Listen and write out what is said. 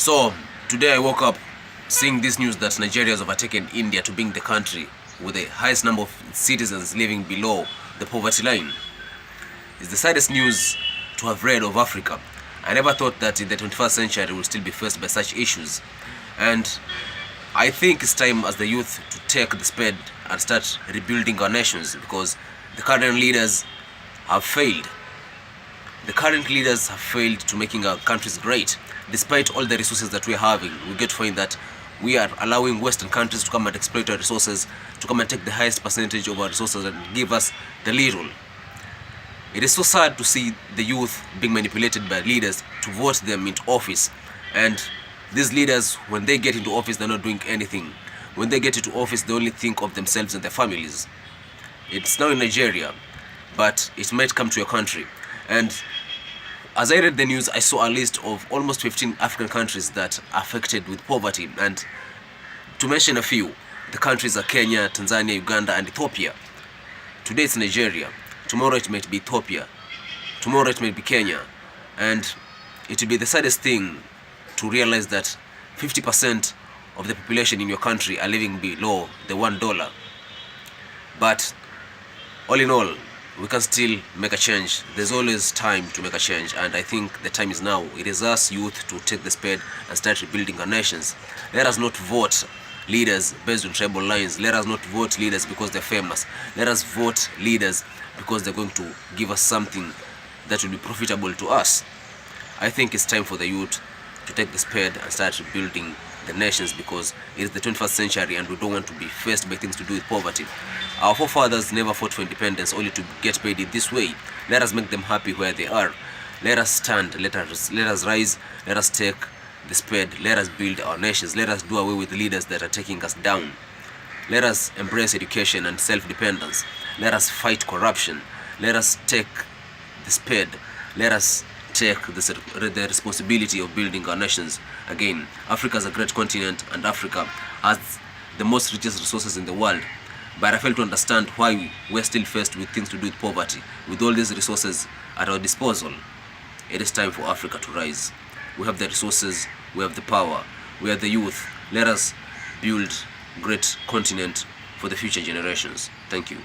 So today I woke up seeing this news that Nigeria has overtaken India to being the country with the highest number of citizens living below the poverty line. It's the saddest news to have read of Africa. I never thought that in the 21st century we will still be faced by such issues. And I think it's time as the youth to take the spade and start rebuilding our nations, because the current leaders have failed. The current leaders have failed to making our countries great. Despite all the resources that we're having, we get to find that we are allowing Western countries to come and exploit our resources, to come and take the highest percentage of our resources and give us the little. It is so sad to see the youth being manipulated by leaders to vote them into office. And these leaders, when they get into office, they're not doing anything. When they get into office, they only think of themselves and their families. It's now in Nigeria, but it might come to your country. And as I read the news, I saw a list of almost 15 African countries that are affected with poverty. And to mention a few, the countries are Kenya, Tanzania, Uganda, and Ethiopia. Today it's Nigeria. Tomorrow it might be Ethiopia. Tomorrow it might be Kenya. And it will be the saddest thing to realize that 50% of the population in your country are living below the $1. But all in all, we can still make a change. There's always time to make a change, and I think the time is now. It is us youth to take the spade and start rebuilding our nations. Let us not vote leaders based on tribal lines. Let us not vote leaders because they're famous. Let us vote leaders because they're going to give us something that will be profitable to us. I think it's time for the youth to take the spade and start rebuilding the nations, because it is the 21st century and we don't want to be faced by things to do with poverty. Our forefathers never fought for independence only to get paid in this way. Let us make them happy where they are. Let us stand, let us rise, let us take the spade, let us build our nations, let us do away with leaders that are taking us down. Let us embrace education and self-dependence. Let us fight corruption. Let us take the spade. Let us take the responsibility of building our nations. Again, Africa is a great continent and Africa has the most richest resources in the world. But I fail to understand why we're still faced with things to do with poverty. With all these resources at our disposal, it is time for Africa to rise. We have the resources, we have the power, we are the youth. Let us build a great continent for the future generations. Thank you.